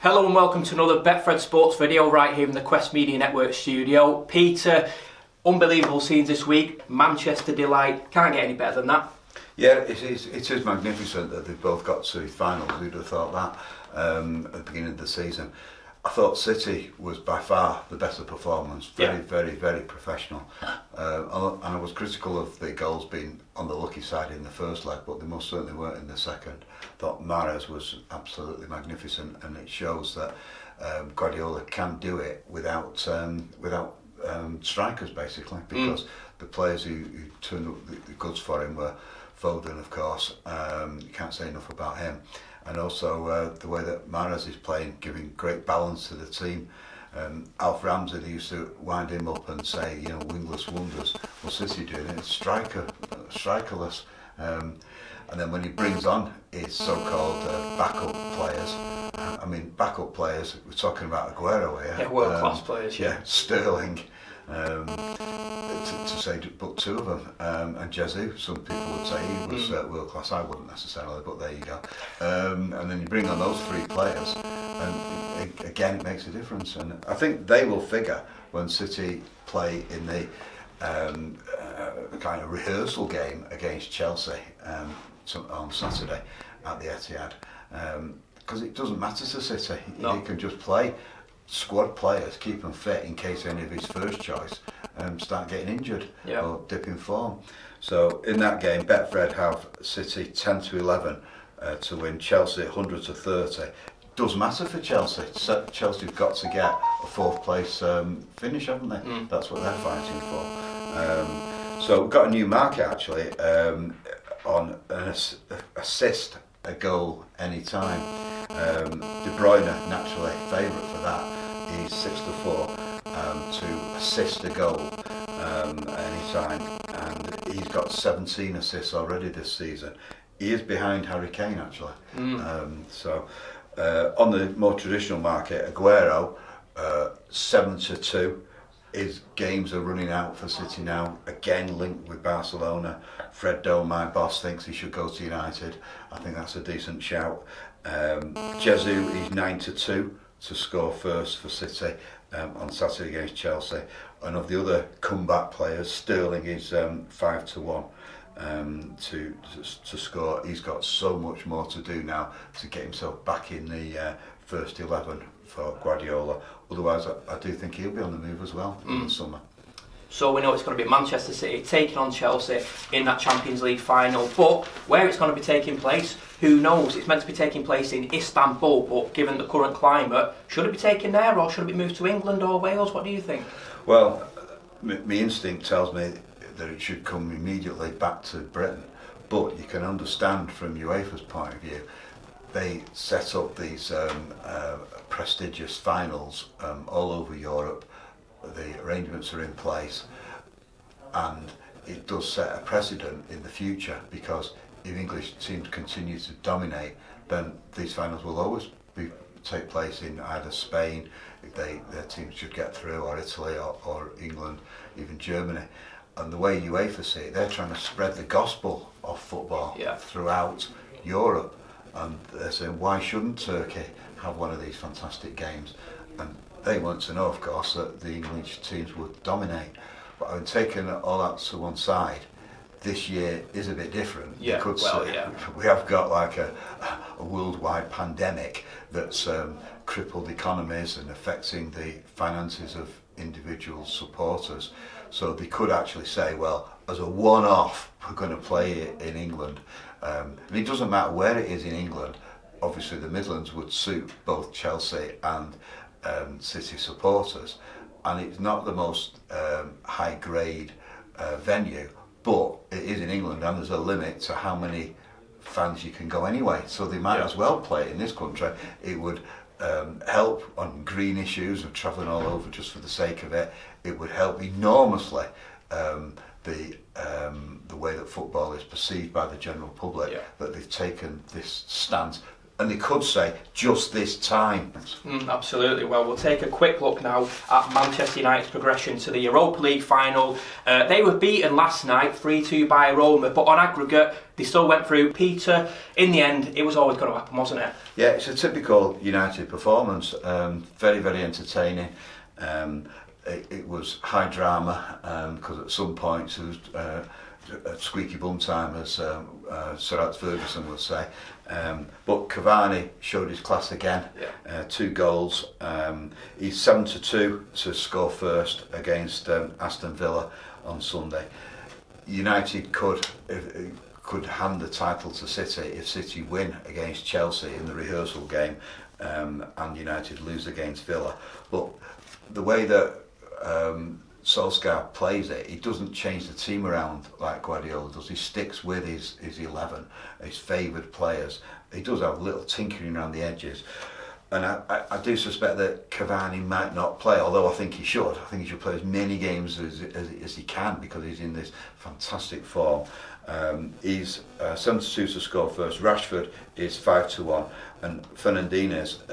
Hello and welcome to another Betfred Sports video right here in the Quest Media Network studio. Peter, unbelievable scenes this week. Manchester delight. Can't get any better than that. Yeah, it is magnificent that they've both got to finals. Who'd have thought that at the beginning of the season? I thought City was by far the better performance. Very professional. And I was critical of the goals being on the lucky side in the first leg, but they most certainly weren't in the second. I thought Mahrez was absolutely magnificent, and it shows that Guardiola can do it without strikers, basically, because the players who turned up the goods for him were Foden, of course. You can't say enough about him. And also the way that Mahrez is playing, giving great balance to the team. Alf Ramsey, they used to wind him up and say, wingless wonders. Well, City doing it, it's strikerless. And then when he brings on his so-called backup players, we're talking about Aguero here. Yeah, world-class players. Yeah, Sterling. To say but two of them, and Jesus, some people would say he was world class. I wouldn't necessarily, but there you go. And then you bring on those three players, and again it makes a difference. And I think they will figure when City play in the kind of rehearsal game against Chelsea on Saturday at the Etihad, because it doesn't matter to City. No. He can just play squad players, keep them fit in case any of his first choice start getting injured or dip in form. So in that game, Betfred have City 10-11 to win, Chelsea 100-30. Does matter for Chelsea. Chelsea have got to get a fourth place finish, haven't they? That's what they're fighting for. So we've got a new market actually on an assist a goal any time. De Bruyne, naturally favourite for that. He's 6-4 to assist a goal any time, and he's got 17 assists already this season. He is behind Harry Kane actually. So on the more traditional market, Aguero 7-2. His games are running out for City now, again linked with Barcelona. Fred Doe, my boss, thinks he should go to United. I think that's a decent shout. Jesus is 9-2 to score first for City on Saturday against Chelsea. And of the other comeback players, Sterling is 5-1 to score. He's got so much more to do now to get himself back in the first 11 for Guardiola. Otherwise, I do think he'll be on the move as well in the summer. So we know it's going to be Manchester City taking on Chelsea in that Champions League final, but where it's going to be taking place, who knows? It's meant to be taking place in Istanbul, but given the current climate, should it be taken there or should it be moved to England or Wales? What do you think? Well, my instinct tells me that it should come immediately back to Britain, but you can understand from UEFA's point of view, they set up these prestigious finals all over Europe. The arrangements are in place, and it does set a precedent in the future, because if English teams continue to dominate, then these finals will always take place in either Spain, if their teams should get through, or Italy, or England, even Germany. And the way UEFA see it, they're trying to spread the gospel of football throughout Europe. And they're saying, why shouldn't Turkey have one of these fantastic games? And they want to know, of course, that the English teams would dominate. But having taken all that to one side, this year is a bit different. We have got like a worldwide pandemic that's crippled economies and affecting the finances of individual supporters. So they could actually say, well, as a one-off, we're going to play it in England. And it doesn't matter where it is in England. Obviously, the Midlands would suit both Chelsea and City supporters, and it's not the most high-grade venue, but it is in England, and there's a limit to how many fans you can go anyway. So they might as well play it in this country. It would help on green issues of travelling all over just for the sake of it. It would help enormously the way that football is perceived by the general public, that they've taken this stance. and they could say just this time. Absolutely. Well, we'll take a quick look now at Manchester United's progression to the Europa League final. They were beaten last night 3-2 by Roma, but on aggregate they still went through. Peter, in the end, it was always going to happen, wasn't it? Yeah, it's a typical United performance. Very, very entertaining. It was high drama because at some points it was a squeaky bum time, as Sir Alex Ferguson would say. But Cavani showed his class again. 2 goals. He's 7-2 to score first against Aston Villa on Sunday. United could hand the title to City if City win against Chelsea in the rehearsal game, and United lose against Villa. But the way that Solskjaer plays it, he doesn't change the team around like Guardiola does. He sticks with his 11, his favoured players. He does have a little tinkering around the edges. And I do suspect that Cavani might not play, although I think he should. I think he should play as many games as he can because he's in this fantastic form. He's 7-2 to score first. Rashford is 5-1. And Fernandinez,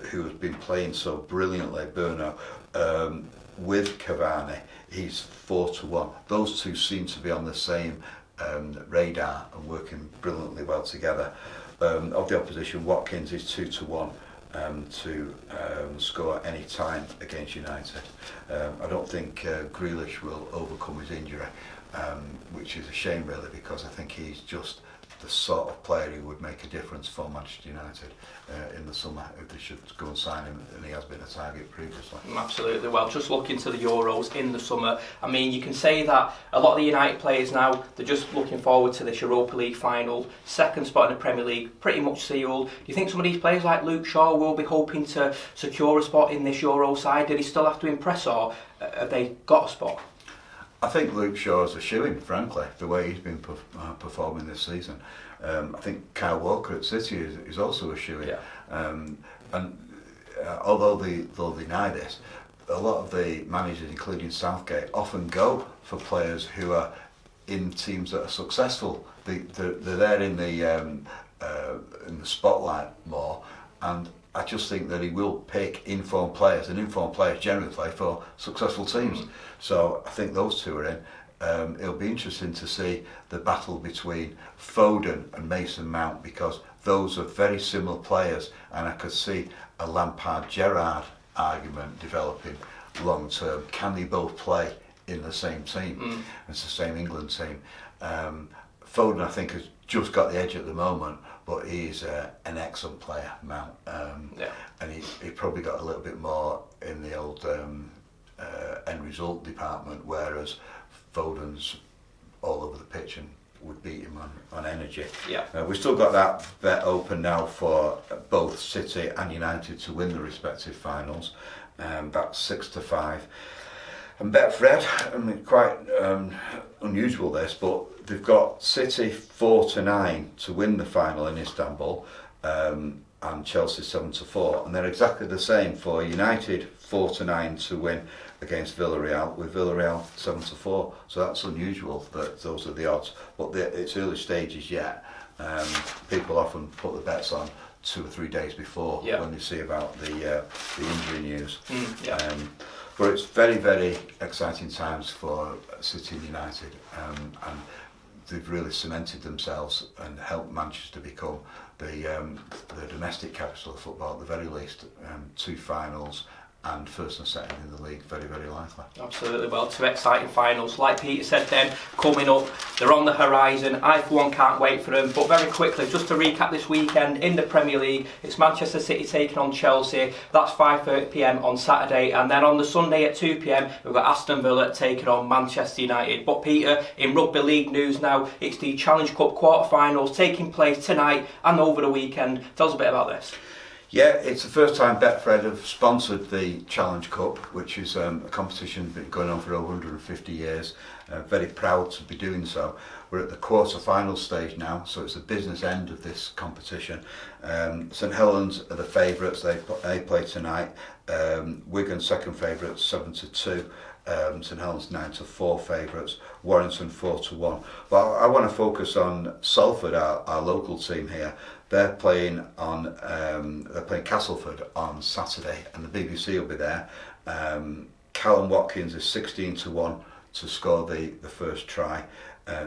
who has been playing so brilliantly, Bruno, with Cavani, he's 4-1. Those two seem to be on the same radar and working brilliantly well together. Of the opposition, Watkins is 2-1 to score any time against United. I don't think Grealish will overcome his injury, which is a shame really, because I think he's just the sort of player who would make a difference for Manchester United in the summer if they should go and sign him, and he has been a target previously. Absolutely. Well, just looking to the Euros in the summer, I mean, you can say that a lot of the United players now, they're just looking forward to this Europa League final. Second spot in the Premier League, pretty much sealed. Do you think some of these players like Luke Shaw will be hoping to secure a spot in this Euro side? Did he still have to impress, or have they got a spot? I think Luke Shaw's a shoo-in, frankly, the way he's been performing this season. I think Kyle Walker at City is also a shoo-in. Yeah. Although they'll deny this, a lot of the managers, including Southgate, often go for players who are in teams that are successful. They're there in the spotlight more, and I just think that he will pick informed players, and informed players generally play for successful teams. So I think those two are in. It'll be interesting to see the battle between Foden and Mason Mount, because those are very similar players, and I could see a Lampard-Gerrard argument developing long term. Can they both play in the same team? It's the same England team. Foden, I think, has just got the edge at the moment, but he's an excellent player, Mount. And he probably got a little bit more in the old end result department, whereas Foden's all over the pitch and would beat him on energy. We've still got that bet open now for both City and United to win the respective finals. That's 6-5. And Betfred, I mean, quite unusual this, but they've got City 4-9 to win the final in Istanbul, and Chelsea 7-4, and they're exactly the same for United 4-9 to win against Villarreal, with Villarreal 7-4. So that's unusual that those are the odds, but it's early stages yet. People often put the bets on 2 or 3 days before when they see about the injury news. But it's very, very exciting times for City and United, and they've really cemented themselves and helped Manchester become the domestic capital of football at the very least. 2 finals and first and second in the league, very, very likely. Absolutely. Well, 2 exciting finals, like Peter said then, coming up. They're on the horizon. I, for one, can't wait for them. But very quickly, just to recap this weekend in the Premier League, it's Manchester City taking on Chelsea. That's 5:30pm on Saturday. And then on the Sunday at 2pm, we've got Aston Villa taking on Manchester United. But Peter, in Rugby League news now, it's the Challenge Cup quarter-finals taking place tonight and over the weekend. Tell us a bit about this. Yeah, it's the first time Betfred have sponsored the Challenge Cup, which is a competition that's been going on for over 150 years. Very proud to be doing so. We're at the quarter-final stage now, so it's the business end of this competition. St Helens are the favourites, they play tonight. Wigan second favourites, 7-2. St Helens 9-4 favourites. Warrington 4-1. Well, I want to focus on Salford, our local team here. They're playing Castleford on Saturday, and the BBC will be there. Callum Watkins is 16-1 to score the first try.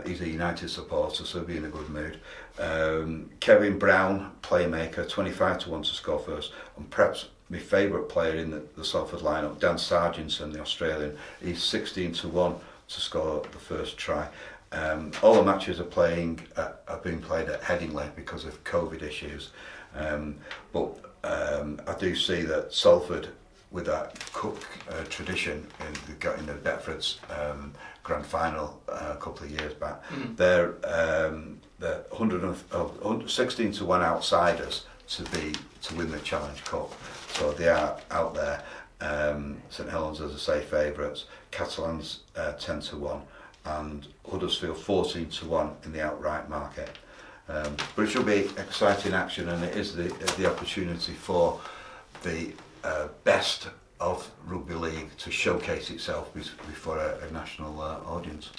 He's a United supporter, so he'll be in a good mood. Kevin Brown, playmaker, 25-1 to score first. And perhaps my favourite player in the Salford lineup, Dan Sargentson, the Australian, he's 16-1 to score the first try. All the matches are being played at Headingley because of COVID issues. But I do see that Salford, with that cup tradition they got in the Betfred's grand final a couple of years back, they're 16-1 outsiders to win the Challenge Cup. So they are out there. St Helens, as I say, favourites. Catalans 10-1, and Huddersfield 14-1 in the outright market. But it should be exciting action, and it is the opportunity for the best of rugby league to showcase itself before a national audience.